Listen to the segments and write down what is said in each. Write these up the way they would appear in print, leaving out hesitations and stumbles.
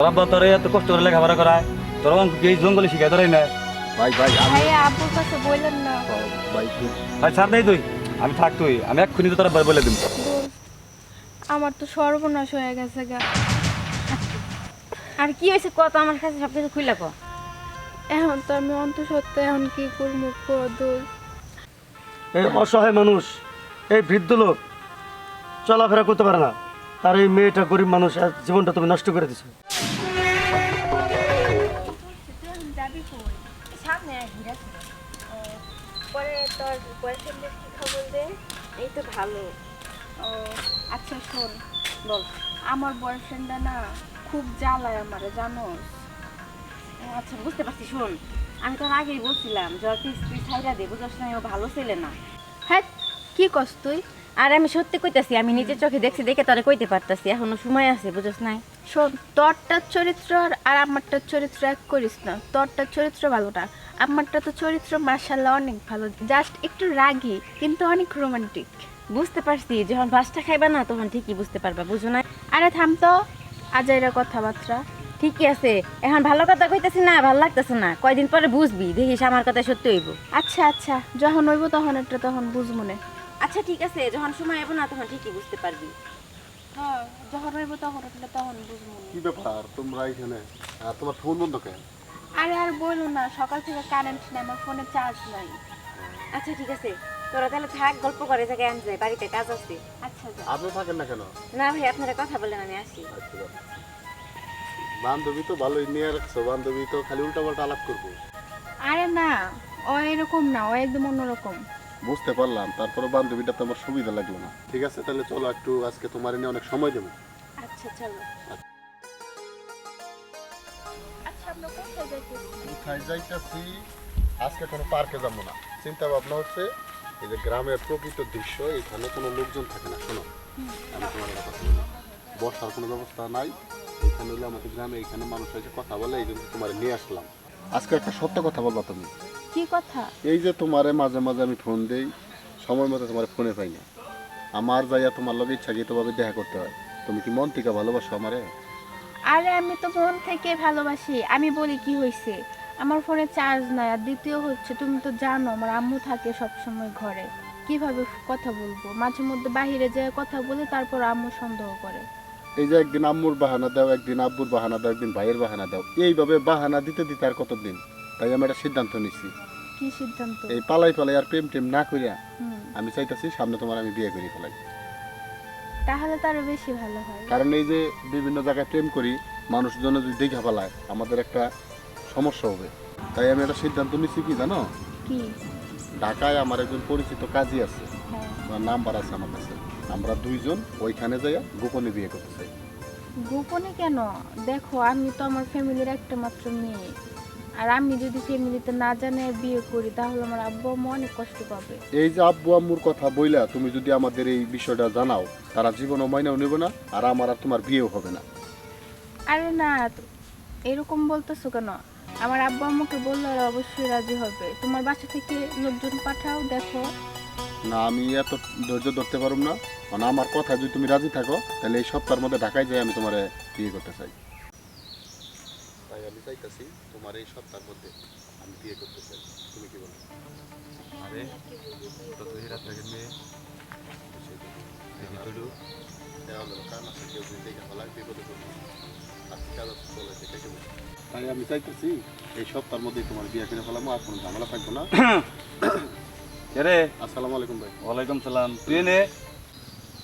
তোরা তোরে এত কষ্ট করে লেখাপড়া করায় তোর অঙ্ক এই জঙ্গলে শিখাই তোরাই না। ভাই ভাই ভাইয়া আব্বুর কাছে বললেন না। ভাই ভাই ছাড় দেই তুই, আমি থাক তুই, আমি এক্ষুনি তো তোরা বলে দিব। আমার তো সর্বনাশ হয়ে গেছে গা। আর কি হয়েছে কত আমার কাছে সবকিছু খুইলা কো। এখন তো আমি অন্তঃসত্ত্বা এখন কি করবো দোষ? এই অসহায় মানুষ, এই বৃদ্ধ লোক চলাফেরা করতে পারে না, তার এই মেয়েটা গরিব মানুষ, আর জীবনটা তুমি নষ্ট করে দিছো। পরে তোর বয়ফ্রেন্ডের কি খবর দে? এই তো ভালো। ও আচ্ছা শোন, বল। আমার বয়ফ্রেন্ডটা না খুব জ্বালায় আমারে, জানোস? আচ্ছা বুঝতে পারছি, শোন আমি তোর আগেই বলছিলাম জ্বর তুই ছাইরা দে, বুঝছ না ও ভালো ছেলে না। হ্যাঁ, কি কস তুই? আর আমি সত্যি কইতাছি, আমি নিজের চোখে দেখছি দেখে তোরে কইতে পারতাছি, এখনো সময় আছে, বুঝছ নাই? শোন, তোরটার চরিত্র আর আমারটার চরিত্র এক করিস না। তোরটার চরিত্র ভালো না, আমারটা তো চরিত্র মাশাআল্লাহ অনেক ভালো, জাস্ট একটু রাগী কিন্তু অনেক রোমান্টিক। বুঝতে পারছি, যখন ভাসটা খাইবা না তখন ঠিকই বুঝতে পারবা, বুঝো না? আরে থাম তো, আজাইরা কথাবার্তা। ঠিকই আছে, এখন ভালো কথা কইতাছি না, ভালো লাগতেছে না, কয়দিন পরে বুঝবি, দেখিস আমার কথা সত্যি হইব। আচ্ছা আচ্ছা, যখন হইব তখন একটা তখন বুঝবো না। আচ্ছা ঠিক আছে, যখন সময় হইব না তখন ঠিকই বুঝতে পারবি। হ্যাঁ, যখন হইব তখন একটা তখন বুঝবো না। কি ব্যাপার তোমরা এখানে? আর তোমার ফোন বন্ধ কেন? আরে আর বলো না, সকাল থেকে কারেন্ট নেই, আমার ফোনে চার্জ নাই। আচ্ছা ঠিক আছে, তোরা তাহলে থাক, গল্প করে জায়গায় আন যায়, বাড়িতে কাজ আছে। আচ্ছা যা। আপনি থাকেন না কেন? না ভাই, আপনারা কথা বলেন, আমি আসি। আচ্ছা, বান্ধবী তো ভালোই নিয়ে রাখছো, বান্ধবী তো খালি উল্টা পাল্টা আলাপ করবো। আরে না, ও এরকম না, ও একদম অন্যরকম। বুঝতে পারলাম, তারপরে বান্ধবীটা তো আমার সুবিধা লাগলো না। ঠিক আছে, তাহলে চলো একটু আজকে তোমার নিয়ে অনেক সময় দেবো। আচ্ছা চলো। আচ্ছা আমরা কোথায় যাইতেছি? কোথায় যাইতেছি? আজকে কোনো পার্কে যাবো না, চিন্তা ভাবনা হচ্ছে এই যে গ্রামের প্রকৃত দৃশ্য, এখানে কোনো লোকজন থাকে না। শোনো, আমি তোমার একটা কথা বলি, বসার কোনো ব্যবস্থা নাই এখানে, হলে আমাদের গ্রামে এখানে মানুষ এসে কথা বলে, এই জন্য তোমার নিয়ে আসলাম। আজকে একটা সত্য কথা বলবা তুমি। কি কথা? এই যে তোমারে মাঝে মাঝে আমি ফোন দেই, সময় মতো তোমার ফোনে পাই না, আমার যাইয়া তোমার লগে ইচ্ছাকৃতভাবে দেখা করতে হয়। তুমি কি মন থেকে ভালোবাসো আমারে? আরে আমি তো মন থেকে ভালোবাসি। আমি বলি কি হয়েছে, আমার ফোনে চার্জ নাই, আর দ্বিতীয় হচ্ছে তুমি তো জানো আমার আম্মু থাকে সব সময় ঘরে, কিভাবে কথা বলবো? মাঝে মধ্যে বাইরে যেয়ে কথা বলে, তারপর আম্মু সন্দেহ করে। এই যে একদিন আম্মুর বাহানা দাও, একদিন আব্বুর বাহানা দাও, একদিন ভাইয়ের বাহানা দাও, এইভাবে বাহানা দিতে দিতে আর কতদিন? তাই আমি একটা সিদ্ধান্ত নিচ্ছি, কি সিদ্ধান্ত? এই পালাই পালাই আর প্রেম টেম না করিয়া হুম, আমি চাইতেছি সামনে তোমার আমি বিয়ে করি ফেলাই। তাহলে তো আরো বেশি ভালো হয়। কারণ এই যে বিভিন্ন জায়গায় প্রেম করি, মানুষজন যদি দেখা ফেলায় আমাদের একটা সমস্যা হবে। তাই আমি একটা সিদ্ধান্ত নিচ্ছি, কি জানো? কি? ঢাকায় আমার একজন পরিচিত কাজী আছে, হ্যাঁ। ওনার নাম্বার আছে আমার কাছে, আমরা দুইজন ওইখানে যাইয়া গোপনে বিয়ে করতে চাই। গোপনে কেন? দেখো আমি তো আমার ফ্যামিলির একটা মাত্র মেয়ে, আর আমি যদি ফ্যামিলিতে না জানে বিয়ে করি তাহলে আমার আব্বু আম্মু অনেক কষ্ট পাবে। এই যে আব্বু আম্মুর কথা বইলা তুমি যদি আমাদের এই বিষয়টা জানাও, তারা জীবনও মাইনেও নেবে না, আর আমার আর তোমার বিয়েও হবে না। আরে না, এরকম বলতেছো কেন? আমার আব্বু আম্মুকে বললে ওরা অবশ্যই রাজি হবে। তোমার বাসা থেকে লোকজন পাঠাও, দেখো। না, আমি এত ধৈর্য ধরতে পারব না, মানে আমার কথা যদি তুমি রাজি থাকো তাহলে এই সপ্তাহের মধ্যে ঢাকায় যাই আমি তোমার বিয়ে করতে চাই। তাই আমি চাইতেছি তোমার এই সপ্তাহের মধ্যে আমি বিয়ে করতে চাই, তুমি কি বলো? আরে তো তুই রাত থেকে মেয়ে দেখি তো কারণ আছে, কেউ যদি দেখে ফেলায় বিপদে পড়বো, আজকে কাজ আছে, চলে সেটা কেমন? তাই আমি চাইতেছি এই সপ্তাহের মধ্যেই তোমার বিয়ে করে ফেলামো, আর কোনো ঝামেলা থাকবো না। কে রে? আসসালামু আলাইকুম ভাই। ওয়ালাইকুম সালাম। তুই নে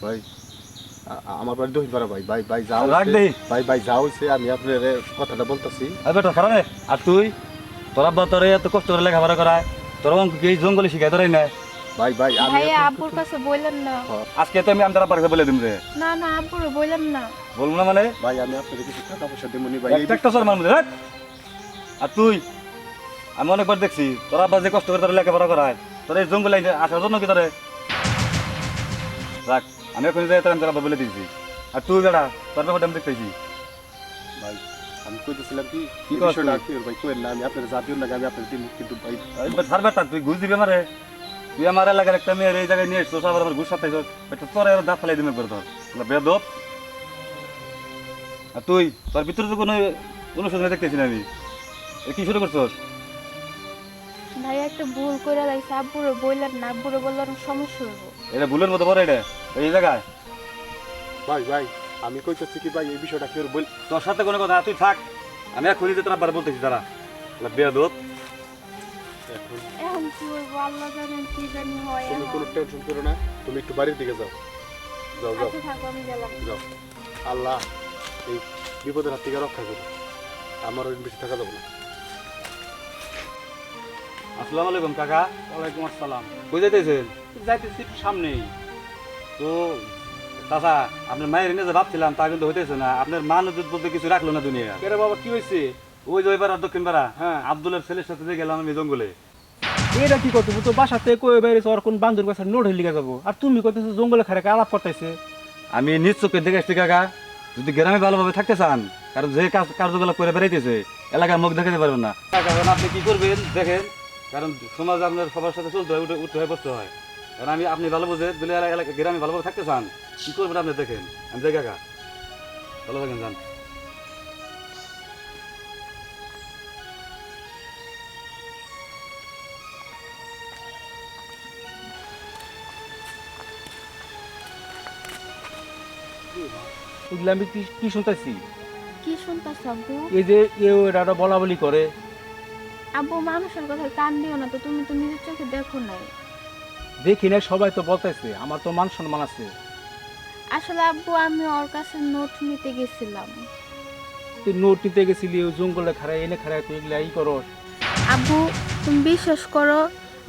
ভাই আমার বাড়ি দহিত পাড়া ভাই। ভাই ভাই যাও, রাখ দেই। ভাই ভাই যাও হইছে, আমি আপনার কথাটা বলতেছি। আর বেটা খারাপ রে। আর তুই তোরা তোরে এত কষ্ট করে লেখাপড়া করায় তোর অঙ্ক এই জঙ্গলে শিখাই তোরাই না। ভাই ভাই আমি ভাইয়া আব্বুর কাছে বললেন না। আজকে তো আমি আমদারা পার্কে বলে দিম রে। না না, আব্বুরে বললেন না। বলবো না মানে? ভাই আমি আপনাদের কিছু টাকা পয়সা দেবনি ভাই। একটা সর মানুষ রাখ। আর তুই, আমি অনেকবার দেখছি তোরা আব্বা যে কষ্ট করে তোর লেখাপড়া করায়, তোর এই জঙ্গলে আসার জন্য কি তোরে রাখ। আমি এখন যাই তোর আমি বলে দিয়েছি। আর তুই বেড়া তোর ব্যাপারটা আমি দেখতেছি। ভাই আমি কইতেছিলাম কি কি এই কস বিষয়টা তুই? কি ভাই কইেন না, আমি আপনাদের জাতীয় না, আমি আপনাদের দিন, কিন্তু ভাই ছাড় বেটা, তুই ঘুষ দিবি আমারে? তুই আমার এলাকার একটা মেয়ের এই জায়গায় নিয়ে এসছো, আবার আমার ঘুষ সাথে তোর দাঁত ফেলাই দিবে করে তোর বেদব। আর তুই তোর ভিতরে তো কোনো অনুশোচনা দেখতেছি না আমি। এ কি শুরু করছস? ভাই একটা ভুল করে লাগছে, আব্বুরে বললেন না, আব্বুরে বললে অনেক সমস্যা হইব। এটা ভুলের মতো পড়ে এটা এই জায়গায়। ভাই ভাই আমি কইতেছি কি ভাই এই বিষয়টা কেউ বল। তোর সাথে কোনো কথা তুই থাক, আমি এখনই যে তোর আব্বার বলতেছি তারা বেয়াদব। এখন এখন কি বলবো, আল্লাহ জানেন কি জানি হয় তুমি এখন। কোনো টেনশন করো না, তুমি একটু বাড়ির দিকে যাও, যাও যাও আচ্ছা থাকো, আমি গেলাম। যাও। আল্লাহ এই বিপদের হাত থেকে রক্ষা করো, আমার ওই বেশি থাকা যাবে না। আসসালামু আলাইকুম কাকা। ওয়ালাইকুম আসসালাম। কই যাইতেছেন? যাইতেছি একটু সামনেই। তো চাচা আপনার মায়ের এনে যে ভাবছিলাম তা কিন্তু হইতেছে না। আপনার মান ইজ্জত বলতে কিছু রাখলো না দুনিয়া। কেরে বাবা কি হয়েছে? ওই যে ওইবার দক্ষিণ পাড়া হ্যাঁ। আব্দুলের ছেলের সাথে যে গেলাম আমি জঙ্গলে। এটা কি করতে তো বাসাতে কই বাইরে আর কোন বান্ধবীর কাছে নোট হয়ে লিখে যাবো, আর তুমি কইতেছো জঙ্গলে খারে আলাপ করতেছে। আমি নিজ চোখে দেখে আসছি কাকা, যদি গ্রামে ভালোভাবে থাকতে চান, কারণ যে কার্যকলাপ করে বেড়াইতেছে এলাকার মুখ দেখাতে পারবেন না। কারণ আপনি কি করবেন দেখেন, কারণ সমাজ আপনার সবার সাথে চলতে হয়, উঠতে হয়, বসতে হয়। কারণ আপনি ভালো বুঝে দিলে এলাকা গ্রামে ভালোভাবে থাকতে চান, কি করবেন আপনি দেখেন। আমি যাই কাকা, ভালো থাকেন যান। বুঝলে আমি কি শুনতেছি? কি শুনতাছ আব্বু? এই যে এটা বলা বলি করে। আব্বু মানুষের কথা কান দিও না তো, তুমি তো নিজের চোখে দেখো নাই। দেখি না, সবাই তো বলতেছে, আমার তো মান সম্মান আছে। আসলে আব্বু আমি ওর কাছে নোট নিতে গেছিলাম। তুই নোট নিতে গেছিলি ওই জঙ্গলে খারায় এনে খারায়, তুই এগুলা ই করো। আব্বু তুমি বিশ্বাস করো,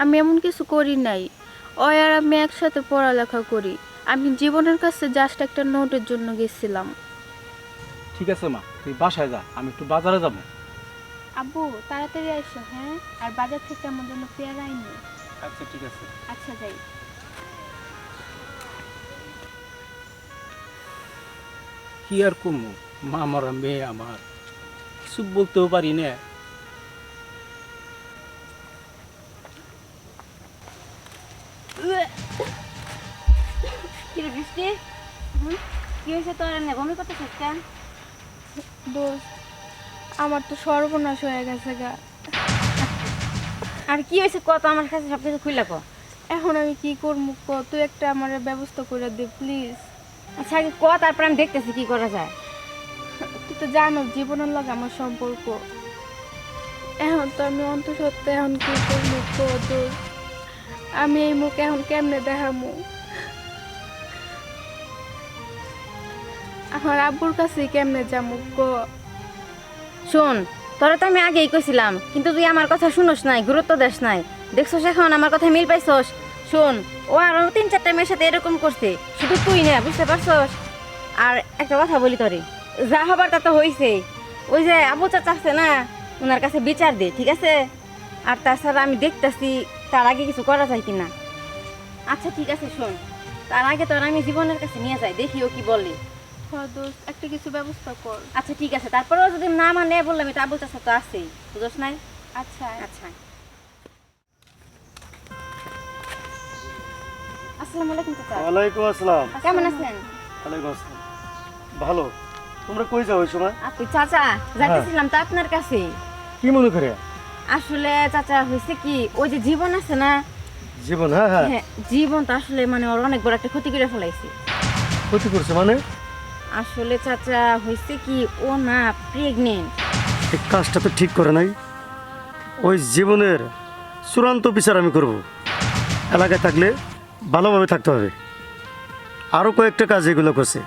আমি এমন কিছু করি নাই। ওই আর আমি একসাথে পড়ালেখা করি। আমি জীবনের কাছে জাস্ট একটা নোটের জন্য গেছিলাম। ঠিক আছে মা, তুই বাসায় যা, আমি একটু বাজারে যাবো। আব্বু তাড়াতাড়ি আসো, হ্যাঁ? আর বাজার থেকে আমার জন্য পেয়ারা আইনি। আচ্ছা ঠিক আছে। আচ্ছা যাই। কি আর কমু, মা মরা মেয়ে আমার, কিছু বলতেও পারি না। কি রে বৃষ্টি? কি হয়েছে তোর? এমনি বমি করতেছিস কেন? দোস্ত আমার তো সর্বনাশ হয়ে গেছে গা। আর কি হয়েছে কত, আমার কাছে সব কিছু খুলে কো। এখন আমি কি করবো ক, তুই একটা আমার ব্যবস্থা করে দে প্লিজ। আচ্ছা আগে ক, তারপর আমি দেখতেছি কি করা যায়। তুই তো জানো জীবনের লাগে আমার সম্পর্ক। এখন তো আমি অন্তঃসত্ত্বা, এখন কি করবো ক দোস্ত? আমি এই মুখ এখন কেমনে দেখামু? আমার আব্বুর কাছে কেমনে যাবো ক? শোন, তোরা তো আমি আগেই কইছিলাম, কিন্তু তুই আমার কথা শুনোস নাই, গুরুত্ব দেস নাই। দেখছস এখন আমার কথা মিল পাইছস? শোন, ও আরো 3-4টা মেয়ের সাথে এরকম করছে, শুধু তুই না, বুঝতে পারছস? আর একটা কথা বলি তোরে, যা হবার তা তো হইছে। ওই যে আবু চাচা আছে না, ওনার কাছে বিচার দে, ঠিক আছে? আর তাছাড়া আমি দেখতেছি তার আগে কিছু করা যায় কিনা। আচ্ছা ঠিক আছে, শোন, তার আগে তোর আমি জীবনের কাছে নিয়ে যাই, দেখি ও কি বলে। হ্যাঁ দোস্ত, একটা কিছু ব্যবস্থা কর। আচ্ছা ঠিক আছে, তারপরেও যদি না মানে বললাম, এটা আবুল চাচা তো আছেই, বুঝছ নাই? আচ্ছা আচ্ছা, আসসালামু আলাইকুম চাচা। ওয়ালাইকুম আসসালাম। কেমন আছেন? ওয়ালাইকুম আসসালাম। ভালো। তোমরা কই যাও ওই সময়? আপনি চাচা যাইতেছিলাম তো আপনার কাছে। কি মনে করে? আসলে চাচা হয়েছে কি, ওই যে জীবন আছে না, জীবন? হ্যাঁ হ্যাঁ। হ্যাঁ জীবন তো আসলে মানে ওর অনেক বড় একটা ক্ষতি করে ফেলাইছে। ক্ষতি করছে মানে? আসলে চাচা হয়েছে কি, ও না প্রেগনেন্ট। এই কাজটা তো ঠিক করে নাই। ওই জীবনের চূড়ান্ত বিচার আমি করব। এলাকায় থাকলে ভালোভাবে থাকতে হবে। আরও কয়েকটা কাজ এগুলো করছে।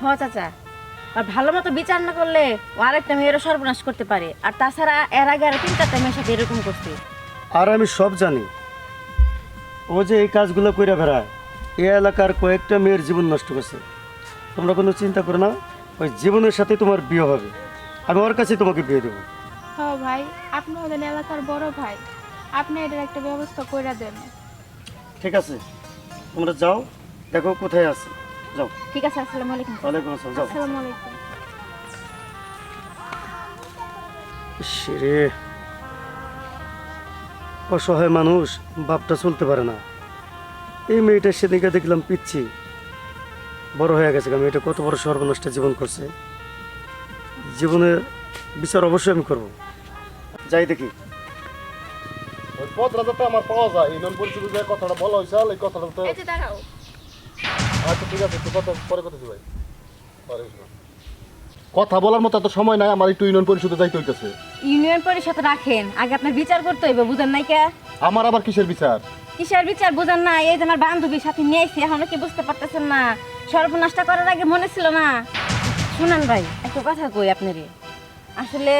হ চাচা, আর ভালো মতো বিচার না করলে ও আরেকটা মেয়েরও সর্বনাশ করতে পারে। আর তাছাড়া এর আগে আরো 3-4টা মেয়ের সাথে এরকম করছে। আর আমি সব জানি। ও যে এই কাজগুলো করে বেড়ায়, এই এলাকার কয়েকটা মেয়ের জীবন নষ্ট করছে। তোমরা কোনো চিন্তা করো না, ওই জীবনের সাথে তোমার বিয়ে হবে। আমি ওর কাছে তোমাকে বিয়ে দেবো। হ্যাঁ ভাই, আপনি হলেন এলাকার বড় ভাই, আপনি এটার একটা ব্যবস্থা করে দেন। ঠিক আছে, তোমরা যাও, দেখো কোথায় আছে। যাও। ঠিক আছে, আসসালামু আলাইকুম। ওয়ালাইকুম আসসালাম। যাও। আসসালামু আলাইকুম। সেরে অসহায় মানুষ, বাপটা চলতে পারে না। এই মেয়েটা সেদিকে দেখলাম পিচ্ছি, বড় হয়ে গেছে। মেয়েটা কত বড় সর্বনষ্ট জীবন করছে। জীবনের বিচার অবশ্যই আমি করব। যাই দেখি। ওই পদটা যাতে আমার পাওয়া যায় ইউনিয়ন পরিষদে যে কথাটা বলা হয়েছে এই কথাটা তো এই যে দাঁড়াও, আচ্ছা ঠিক আছে, একটু কথা পরে কথা ভাই পরে এসো। কথা বলার মতো এত সময় নাই, আমার একটু ইউনিয়ন পরিষদে যাইতে হইতেছে। ইউনিয়ন পরিষদ রাখেন, আগে আপনার বিচার করতে হইবে, বুঝেন নাই কে? আমার আবার কিসের বিচার? কিসের বিচার বুঝেন না? এই যে আমার বান্ধবীর সাথে নিয়ে আইছি, এখনো কি বুঝতে পারতেছেন না? সর্বনাশটা করার আগে মনে ছিল না? শুনেন ভাই, একটা কথা কই আপনারে, আসলে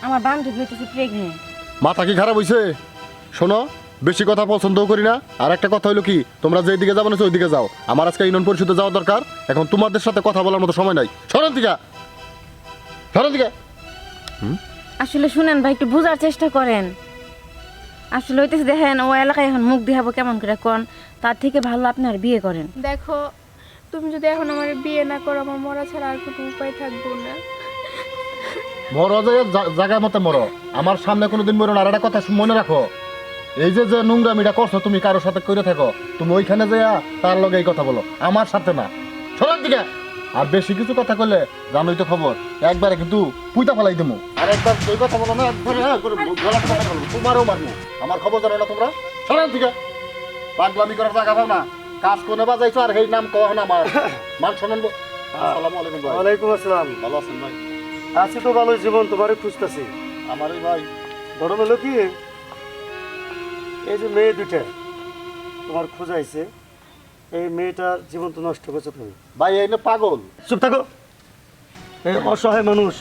আমার বান্ধবী হইতেছে প্রেগনেন্ট। মাথা কি খারাপ হইছে? শোনো, বেশি কথা পছন্দ করি না। আর একটা কথা হইলো কি, তোমরা যেই দিকে যাবো না ওই দিকে যাও। আমার আজকে ইউনিয়ন পরিষদে যাওয়া দরকার। এখন তোমাদের সাথে কথা বলার মতো সময় নাই। সরেন দিকে, সরেন দিকে। আসলে শুনেন ভাই, একটু বোঝার চেষ্টা করেন। আসলে হইতেছে দেখেন, ও এলাকায় এখন মুখ দেখাবো কেমন করে কোন, তার থেকে ভালো আপনার বিয়ে করেন। দেখো তুমি যদি এখন আমার বিয়ে না করো, আমার মরা ছাড়া আর কোনো উপায় থাকবো না। মরো যে জায়গায় মতো মরো, আমার সামনে কোনোদিন মরো না। আর একটা কথা মনে রাখো, এই যে যে নোংরামিটা করছো তুমি কারোর সাথে করে থাকো, তুমি ওইখানে যাইয়া তার লগে এই কথা বলো, আমার সাথে না। সরেন দিকে। আর বেশি কিছু কথা কইলে জানোই তো খবর, একবারে কিন্তু পুইতা ফেলাই দেবো। আর একবার ওই কথা বলো না, একবারে গলার কথা বলবো, তোমারও মারবো। আমার খবর জানো না তোমরা? সরেন দিকে। পাগলামি করার জায়গা পাও না, কাজ কোনে বাজাইছো আর সেই নাম কও না আমার মান শোনান। আসসালামু আলাইকুম ভাই। ওয়ালাইকুম আসসালাম। ভালো আছেন ভাই? আছি তো ভালোই, জীবন তোমারই খুঁজতেছি। আমার এই ভাই বড় হলো কি, এই যে মেয়ে দুইটা তোমার খোঁজাইছে, এই মেয়েটার জীবন তো নষ্ট করছো তুমি। ভাই এই না পাগল। চুপ থাকো। এই অসহায় মানুষ,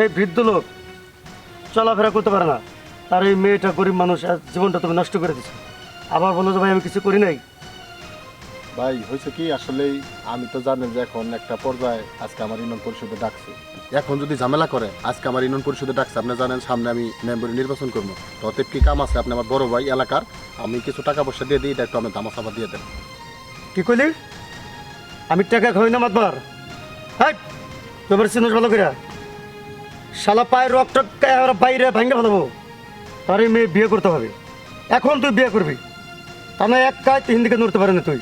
এই বৃদ্ধ লোক চলাফেরা করতে পারে না, তার এই মেয়েটা গরিব মানুষ, আর জীবনটা তুমি নষ্ট করে দিচ্ছ। আবার বলো যে ভাই আমি কিছু করি নাই। ভাই হয়েছে কি, আসলেই আমি তো জানেন যে এখন একটা পর্যায়ে আজকে আমার ইউনিয়ন পরিষদে ডাকছে। এখন যদি ঝামেলা করে, আজকে আমার ইউনিয়ন পরিষদে ডাকছে, আপনি জানেন সামনে আমি মেম্বার নির্বাচন করবো, তো অতএব কি কাম আছে, আপনি আমার বড় ভাই এলাকার, আমি কিছু টাকা পয়সা দিয়ে দিই, এটা একটু আমি দামাচাপা দিয়ে দেন। কি কইলি? আমি টাকা খাই না মাতবার। হাই, তোমার চিনস ভালো করে শালা পায়ের রক টক বাইরে ভাঙ্গে ফেলাবো। তার এই মেয়ে বিয়ে করতে হবে, এখন তুই বিয়ে করবি, তা না এক কাজ তিন দিকে নড়তে পারে না তুই।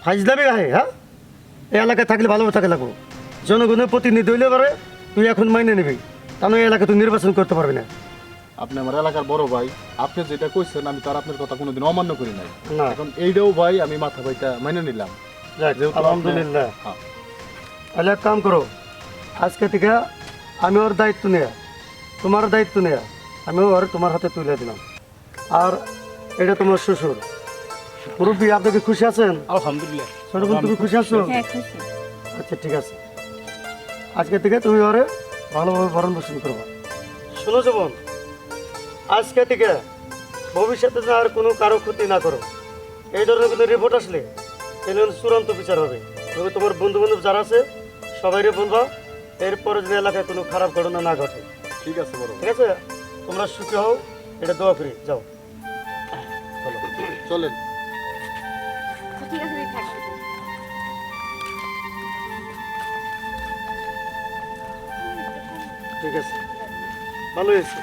ফাইজলামি গায়ে, হ্যাঁ? এই এলাকায় থাকলে ভালোভাবে থাকে লাগবো, জনগণের প্রতিনিধি হইলে পারে তুই এখন মাইনে নিবি, তা না এই এলাকায় তুই নির্বাচন করতে পারবি না। আপনি আমার এলাকার বড় ভাই, আপনি যেটা কইছেন আমি তার আপনার কথা কোনোদিন অমান্য করি নাই। না। এখন এইটাও ভাই আমি মাথা ভাইটা মাইনে নিলাম। যাক, যেহেতু আপনি- আলহামদুলিল্লাহ। হ্যাঁ। তাহলে এক কাম করো, আজকে থেকে আমি ওর দায়িত্ব নেয়া, তোমার দায়িত্ব নেয়া আমি ওর তোমার হাতে তুলে দিলাম। আর এটা তোমার শ্বশুর মুরব্বী, আপনি কি খুশি আছেন? আলহামদুলিল্লাহ। ছোট বোন, তুমি খুশি আছো? হ্যাঁ খুশি। আচ্ছা ঠিক আছে, আজকে থেকে তুমি ওরে ভালোভাবে ভরণ পোষণ করবা। শোনো বোন, আজকে থেকে ভবিষ্যতে যেন আর কোনো কারো ক্ষতি না করো। এই ধরনের কোনো রিপোর্ট আসলে এর চূড়ান্ত বিচার হবে। তবে তোমার বন্ধু বান্ধব যারা আছে সবাইরে বলবা, এরপরে যেন এলাকায় কোনো খারাপ ঘটনা না ঘটে। ঠিক আছে বড় ভাই, ঠিক আছে? তোমরা সুখী হও, এটা দোয়া করি। যাও। চলো চলেন। ঠিক আছে, থাকবে। ঠিক আছে, ভালো হয়েছে।